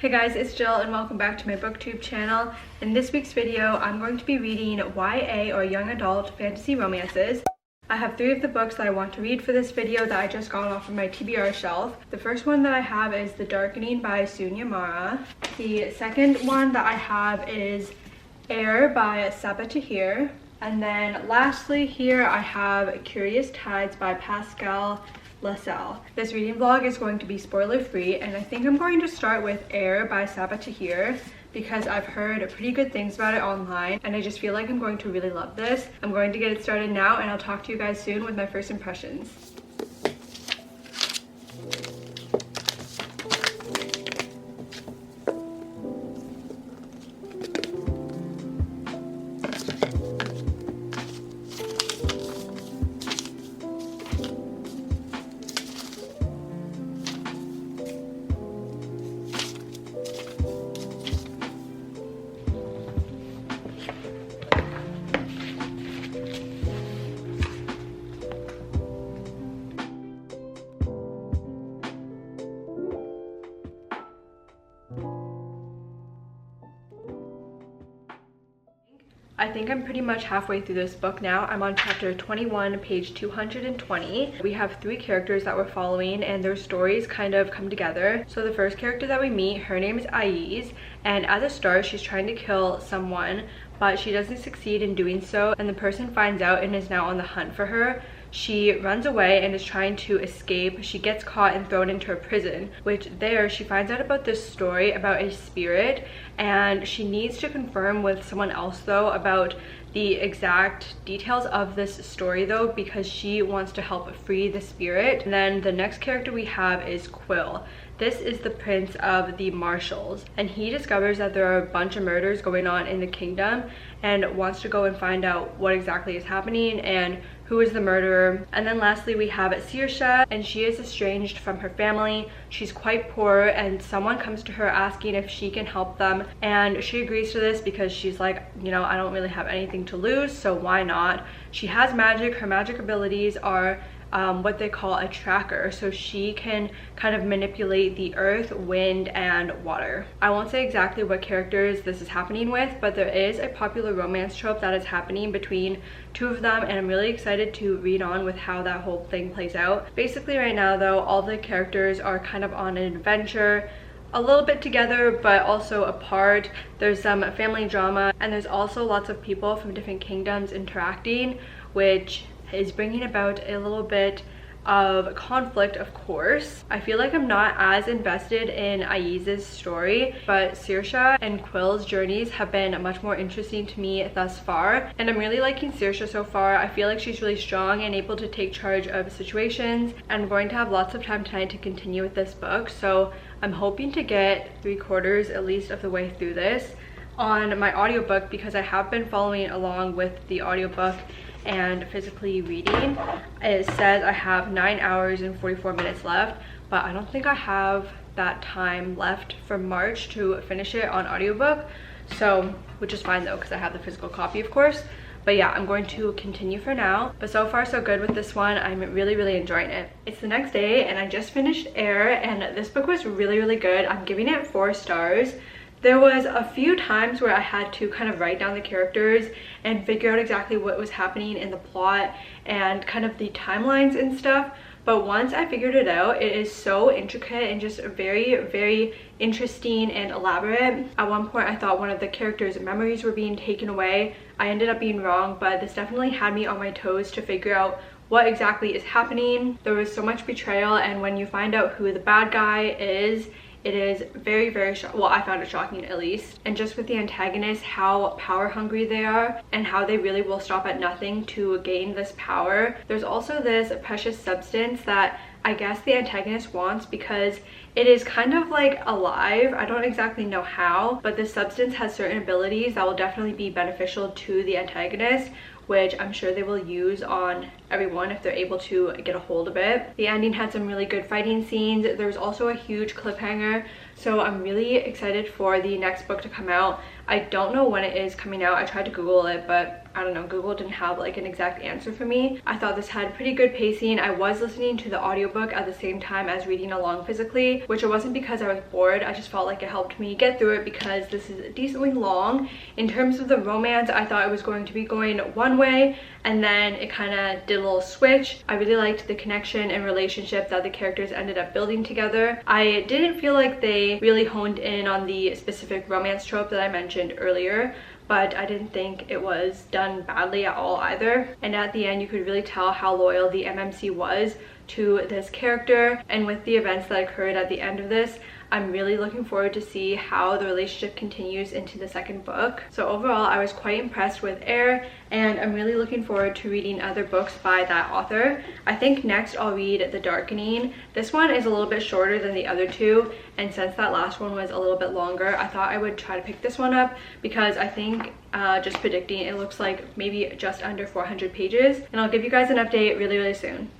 Hey guys, it's Jill and welcome back to my booktube channel. In this week's video, I'm going to be reading YA or young adult fantasy romances. I have 3 of the books that I want to read for this video that I just got off of my TBR shelf. The first one that I have is The Darkening by Sunya Mara. The second one that I have is Air by Hier. And then lastly here I have Curious Tides by Pascal LaSalle. This reading vlog is going to be spoiler free, and I think I'm going to start with Air by Hier because I've heard pretty good things about it online and I just feel like I'm going to really love this. I'm going to get it started now and I'll talk to you guys soon with my first impressions. I think I'm pretty much halfway through this book now. I'm on chapter 21, page 220. We have 3 characters that we're following and their stories kind of come together. So the first character that we meet, her name is Maëlys, and at the start she's trying to kill someone, but she doesn't succeed in doing so, and the person finds out and is now on the hunt for her. She runs away and is trying to escape. She gets caught and thrown into a prison, which there she finds out about this story about a spirit, and she needs to confirm with someone else though about the exact details of this story though, because she wants to help free the spirit. And then the next character we have is Quill. This is the prince of the marshals, and he discovers that there are a bunch of murders going on in the kingdom and wants to go and find out what exactly is happening and who is the murderer. And then lastly we have Saoirse, and she is estranged from her family. She's quite poor and someone comes to her asking if she can help them, and she agrees to this because she's like, you know, I don't really have anything to lose, so why not? She has magic. Her magic abilities are what they call a tracker, so she can kind of manipulate the earth, wind, and water. I won't say exactly what characters this is happening with, but there is a popular romance trope that is happening between 2 of them, and I'm really excited to read on with how that whole thing plays out. Basically right now though, all the characters are kind of on an adventure, a little bit together but also apart. There's some family drama, and there's also lots of people from different kingdoms interacting, which is bringing about a little bit of conflict, of course. I feel like I'm not as invested in Maëlys' story, but Saoirse and Quill's journeys have been much more interesting to me thus far, and I'm really liking Saoirse so far. I feel like she's really strong and able to take charge of situations, and I'm going to have lots of time tonight to continue with this book, so I'm hoping to get 3/4 at least of the way through this on my audiobook, because I have been following along with the audiobook and physically reading. It says I have 9 hours and 44 minutes left, but I don't think I have that time left for March to finish it on audiobook, so which is fine though because I have the physical copy, of course. But yeah, I'm going to continue for now. But so far so good with this one. I'm really enjoying it. It's the next day and I just finished Air, and this book was really good. I'm giving it 4 stars. There was a few times where I had to kind of write down the characters and figure out exactly what was happening in the plot and kind of the timelines and stuff. But once I figured it out, it is so intricate and just very interesting and elaborate. At one point I thought one of the characters' memories were being taken away. I ended up being wrong, but this definitely had me on my toes to figure out what exactly is happening. There was so much betrayal, and when you find out who the bad guy is, it is very well, I found it shocking at least. And just with the antagonists, how power hungry they are and how they really will stop at nothing to gain this power. There's also this precious substance that I guess the antagonist wants because it is kind of like alive. I don't exactly know how, but this substance has certain abilities that will definitely be beneficial to the antagonist, which I'm sure they will use on everyone if they're able to get a hold of it. The ending had some really good fighting scenes. There's also a huge cliffhanger So I'm really excited for the next book to come out. I don't know when it is coming out. I tried to Google it, but I don't know, Google didn't have like an exact answer for me. I thought this had pretty good pacing. I was listening to the audiobook at the same time as reading along physically, which it wasn't because I was bored. I just felt like it helped me get through it because this is decently long. In terms of the romance, I thought it was going to be going one way, and then it kind of did a little switch. I really liked the connection and relationship that the characters ended up building together. I didn't feel like they really honed in on the specific romance trope that I mentioned earlier, but I didn't think it was done badly at all either. And at the end, you could really tell how loyal the MMC was to this character. And with the events that occurred at the end of this, I'm really looking forward to see how the relationship continues into the second book. So overall, I was quite impressed with Air, and I'm really looking forward to reading other books by that author. I think next I'll read The Darkening. This one is a little bit shorter than the other two, and since that last one was a little bit longer, I thought I would try to pick this one up because I think, just predicting, it looks like maybe just under 400 pages, and I'll give you guys an update really soon.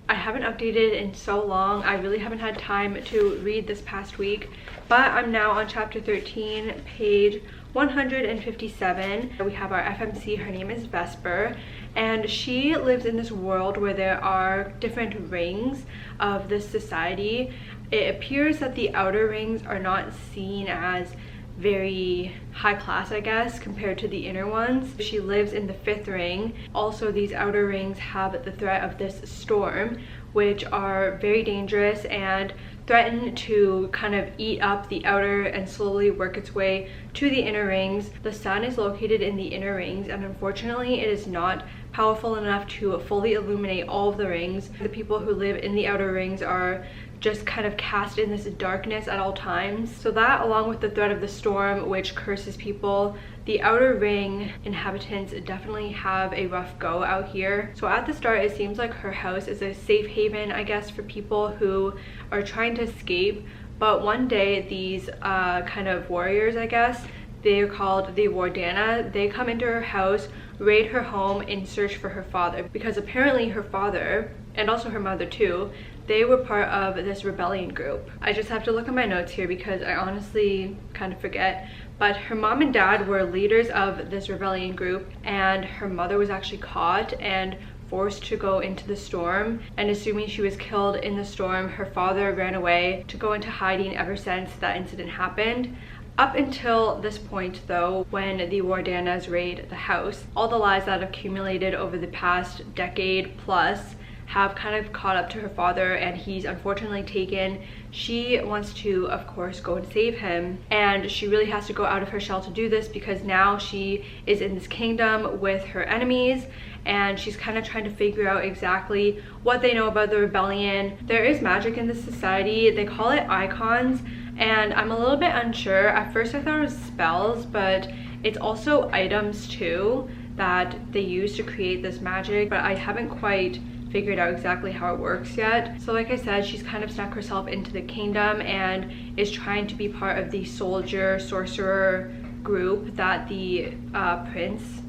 I haven't updated in so long. I really haven't had time to read this past week, but I'm now on chapter 13, page 157. We have our FMC. Her name is Vesper, and she lives in this world where there are different rings of this society. It appears that the outer rings are not seen as very high class, I guess, compared to the inner ones. She lives in the 5th ring. Also, these outer rings have the threat of this storm, which are very dangerous and threaten to kind of eat up the outer and slowly work its way to the inner rings. The sun is located in the inner rings, and unfortunately it is not powerful enough to fully illuminate all of the rings. The people who live in the outer rings are just kind of cast in this darkness at all times. So that, along with the threat of the storm, which curses people, the outer ring inhabitants definitely have a rough go out here. So at the start, it seems like her house is a safe haven, I guess, for people who are trying to escape. But one day, these kind of warriors, I guess, they're called the Wardana, they come into her house, raid her home in search for her father, because apparently her father, and also her mother too, they were part of this rebellion group. I just have to look at my notes here because I honestly kind of forget, but her mom and dad were leaders of this rebellion group, and her mother was actually caught and forced to go into the storm, and assuming she was killed in the storm, her father ran away to go into hiding ever since that incident happened. Up until this point though, when the Wardanas raid the house, all the lies that have accumulated over the past decade plus have kind of caught up to her father, and he's unfortunately taken. She wants to, of course, go and save him, and she really has to go out of her shell to do this because now she is in this kingdom with her enemies, and she's kind of trying to figure out exactly what they know about the rebellion. There is magic in this society. They call it icons, and I'm a little bit unsure. At first I thought it was spells, but it's also items too that they use to create this magic, but I haven't quite figured out exactly how it works yet. So like I said, she's kind of snuck herself into the kingdom and is trying to be part of the soldier sorcerer group that the prince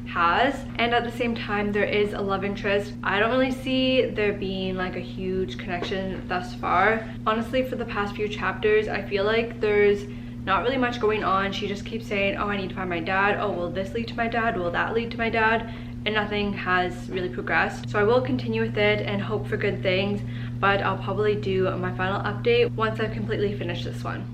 has. And at the same time, there is a love interest. I don't really see there being like a huge connection thus far. Honestly, for the past few chapters, I feel like there's not really much going on. She just keeps saying, oh, I need to find my dad. Oh, will this lead to my dad? Will that lead to my dad? And nothing has really progressed. So I will continue with it and hope for good things, but I'll probably do my final update once I've completely finished this one.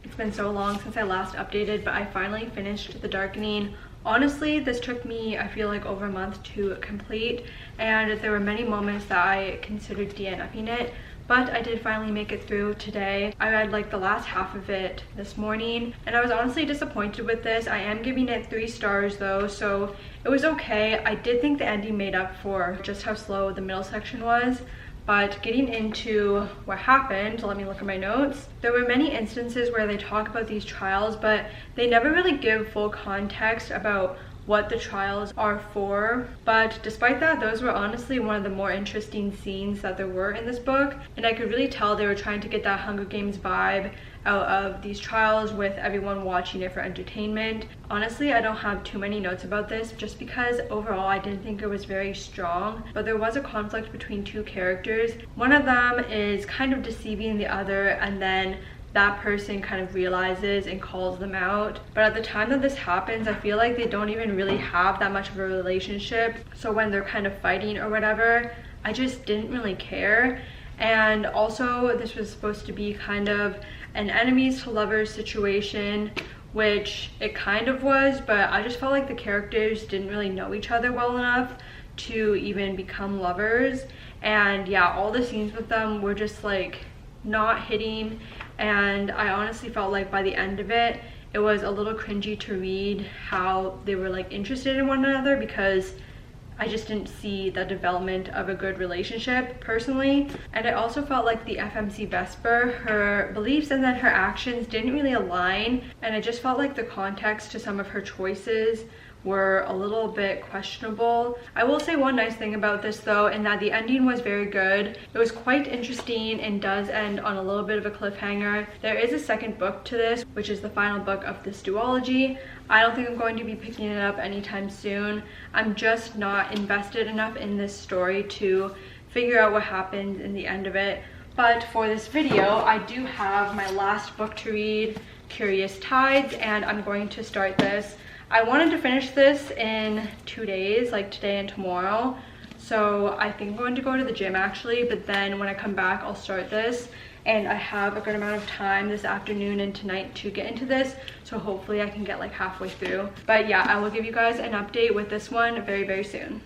It's been so long since I last updated, but I finally finished The Darkening Honestly, this took me, I feel like, over a month to complete, and there were many moments that I considered DNFing it, but I did finally make it through today. I read like the last half of it this morning, and I was honestly disappointed with this. I am giving it 3 stars though, so it was okay. I did think the ending made up for just how slow the middle section was. But getting into what happened, let me look at my notes. There were many instances where they talk about these trials, but they never really give full context about what the trials are for. But despite that, those were honestly one of the more interesting scenes that there were in this book, and I could really tell they were trying to get that Hunger Games vibe out of these trials with everyone watching it for entertainment. Honestly, I don't have too many notes about this just because overall I didn't think it was very strong, but there was a conflict between 2 characters. One of them is kind of deceiving the other, and then that person kind of realizes and calls them out. But at the time that this happens, I feel like they don't even really have that much of a relationship. So when they're kind of fighting or whatever, I just didn't really care. And also, this was supposed to be kind of an enemies to lovers situation, which it kind of was, but I just felt like the characters didn't really know each other well enough to even become lovers. And yeah, all the scenes with them were just like not hitting, and I honestly felt like by the end of it, it was a little cringy to read how they were like interested in one another, because I just didn't see the development of a good relationship personally. And I also felt like the FMC Vesper, her beliefs and then her actions didn't really align, and I just felt like the context to some of her choices were a little bit questionable. I will say one nice thing about this though, and that the ending was very good. It was quite interesting and does end on a little bit of a cliffhanger. There is a second book to this, which is the final book of this duology. I don't think I'm going to be picking it up anytime soon. I'm just not invested enough in this story to figure out what happens in the end of it. But for this video, I do have my last book to read, Curious Tides, and I'm going to start this. I wanted to finish this in 2 days, like today and tomorrow. So I think I'm going to go to the gym actually, but then when I come back, I'll start this. And I have a good amount of time this afternoon and tonight to get into this. So hopefully I can get like halfway through. But yeah, I will give you guys an update with this one very, very soon.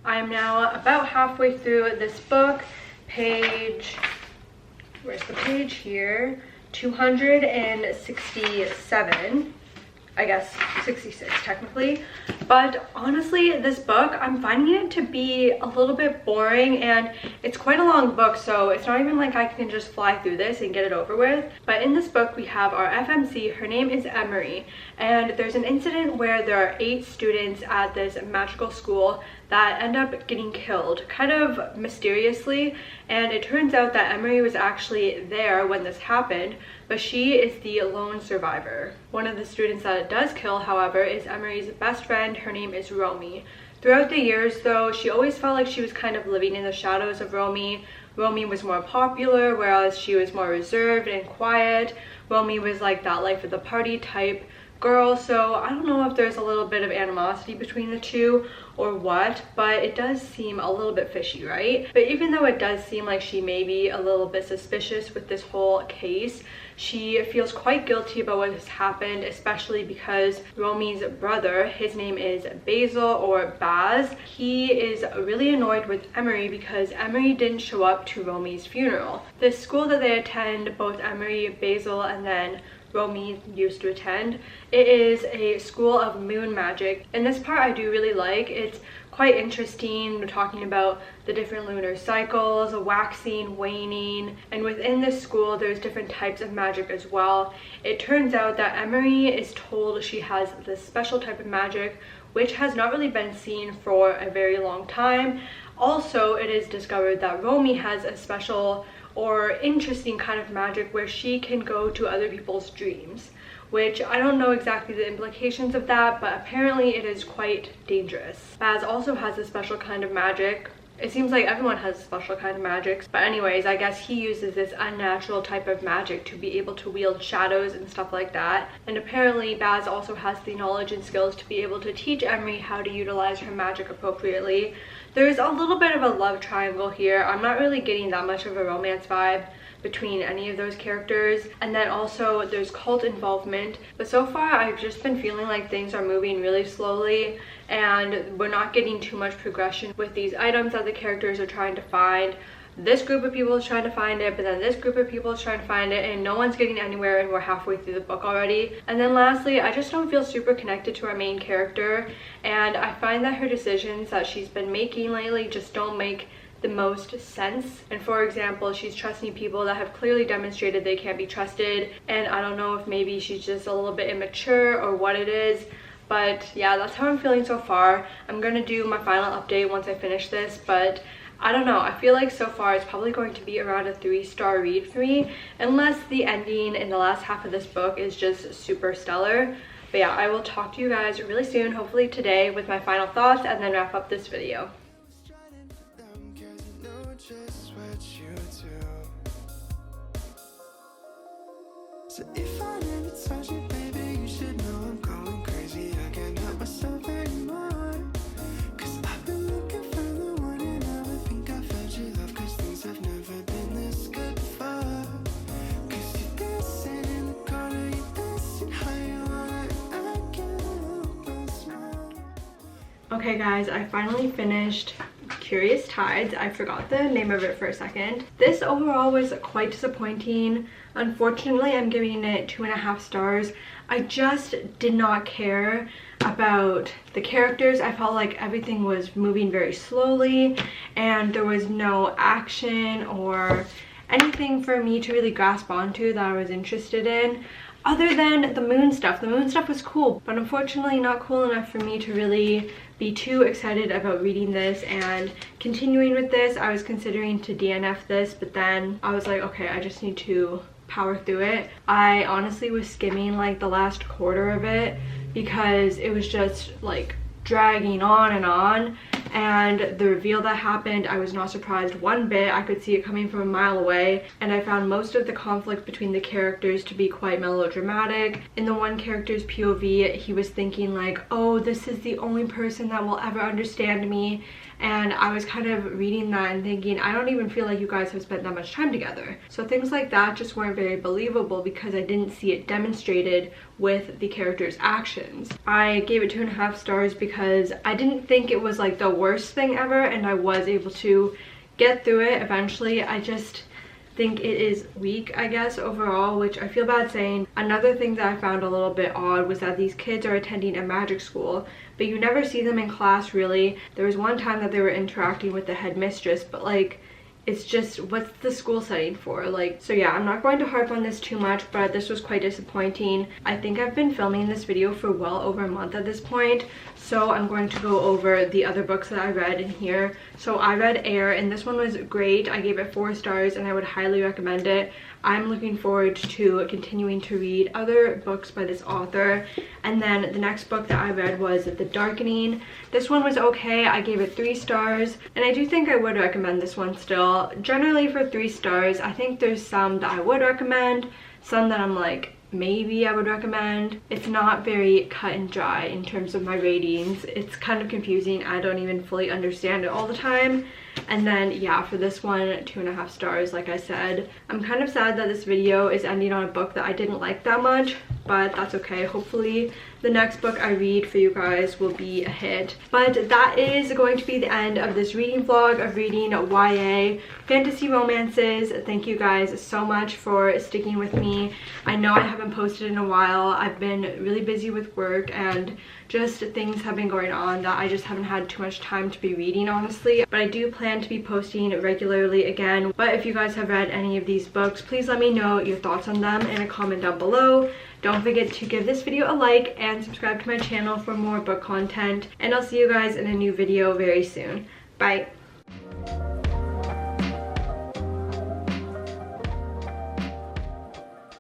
I am now about halfway through this book. Where's the page here? 267. I guess 66 technically. But honestly, this book, I'm finding it to be a little bit boring, and it's quite a long book, so it's not even like I can just fly through this and get it over with. But in this book, we have our FMC. Her name is Emery, and there's an incident where there are 8 students at this magical school that end up getting killed kind of mysteriously, and it turns out that Emery was actually there when this happened, but she is the lone survivor. One of the students that it does kill, however, is Emery's best friend. Her name is Romy. Throughout the years though, she always felt like she was kind of living in the shadows of Romy. Romy was more popular, whereas she was more reserved and quiet. Romy was like that life of the party type girl, so I don't know if there's a little bit of animosity between the two or what, but it does seem a little bit fishy, right? But even though it does seem like she may be a little bit suspicious with this whole case, she feels quite guilty about what has happened, especially because Romy's brother, his name is Basil or Baz, he is really annoyed with Emery because Emery didn't show up to Romy's funeral. This school that they attend, both Emery, Basil, and then Romy used to attend, it is a school of moon magic, and this part I do really like. It's quite interesting. We're talking about the different lunar cycles, waxing, waning, and within this school there's different types of magic as well. It turns out that Emery is told she has this special type of magic which has not really been seen for a very long time. Also, it is discovered that Romy has a special or interesting kind of magic where she can go to other people's dreams, which I don't know exactly the implications of that, but apparently it is quite dangerous. Baz also has a special kind of magic. It seems like everyone has a special kind of magic, but anyways, I guess he uses this unnatural type of magic to be able to wield shadows and stuff like that. And apparently Baz also has the knowledge and skills to be able to teach Emery how to utilize her magic appropriately. There's a little bit of a love triangle here. I'm not really getting that much of a romance vibe between any of those characters, and then also there's cult involvement, but so far I've just been feeling like things are moving really slowly and we're not getting too much progression with these items that the characters are trying to find. This group of people is trying to find it, but then this group of people is trying to find it, and no one's getting anywhere, and we're halfway through the book already. And then lastly, I just don't feel super connected to our main character, and I find that her decisions that she's been making lately just don't make the most sense. And for example, she's trusting people that have clearly demonstrated they can't be trusted, and I don't know if maybe she's just a little bit immature or what it is. But yeah, that's how I'm feeling so far. I'm gonna do my final update once I finish this, but I don't know, I feel like so far it's probably going to be around a 3-star read for me, unless the ending in the last half of this book is just super stellar. But yeah, I will talk to you guys really soon, hopefully today, with my final thoughts and then wrap up this video. So if I never touch you, baby, you should know I'm going crazy. I can't help myself anymore. Cause I've been looking for the one and I would think I found your love. Cause things have never been this good before. Cause you're dancing in the corner, you're dancing how you wanna, and I can't help but smile. Okay guys, I finally finished Curious Tides. I forgot the name of it for a second. This overall was quite disappointing. Unfortunately, I'm giving it 2.5 stars. I just did not care about the characters. I felt like everything was moving very slowly and there was no action or anything for me to really grasp onto that I was interested in. Other than the moon stuff. The moon stuff was cool, but unfortunately not cool enough for me to really be too excited about reading this and continuing with this. I was considering to DNF this, but then I was like, okay, I just need to power through it. I honestly was skimming like the last quarter of it because it was just like dragging on, and the reveal that happened, I was not surprised one bit. I could see it coming from a mile away, and I found most of the conflict between the characters to be quite melodramatic. In the one character's POV, he was thinking like, oh, this is the only person that will ever understand me, and I was kind of reading that and thinking, I don't even feel like you guys have spent that much time together. So things like that just weren't very believable because I didn't see it demonstrated with the character's actions. I gave it 2.5 stars because I didn't think it was like the worst thing ever, and I was able to get through it eventually. I just think it is weak, I guess, overall, which I feel bad saying. Another thing that I found a little bit odd was that these kids are attending a magic school, but you never see them in class really. There was one time that they were interacting with the headmistress, but like, it's just, what's the school setting for? Like, so yeah, I'm not going to harp on this too much, but this was quite disappointing. I think I've been filming this video for well over a month at this point, so I'm going to go over the other books that I read in here. So I read Air, and this one was great. I gave it 4 stars and I would highly recommend it. I'm looking forward to continuing to read other books by this author. And then the next book that I read was The Darkening. This one was okay. I gave it 3 stars, and I do think I would recommend this one still. Generally for 3 stars, I think there's some that I would recommend, some that I'm like, maybe I would recommend. It's not very cut and dry in terms of my ratings. It's kind of confusing. I don't even fully understand it all the time. And then yeah, for this one, 2.5 stars, like I said. I'm kind of sad that this video is ending on a book that I didn't like that much, but that's okay. Hopefully the next book I read for you guys will be a hit. But that is going to be the end of this reading vlog of reading YA fantasy romances. Thank you guys so much for sticking with me. I know I haven't posted in a while. I've been really busy with work and just things have been going on that I just haven't had too much time to be reading, honestly. But I do plan to be posting regularly again. But if you guys have read any of these books, please let me know your thoughts on them in a comment down below. Don't forget to give this video a like and subscribe to my channel for more book content. And I'll see you guys in a new video very soon. Bye.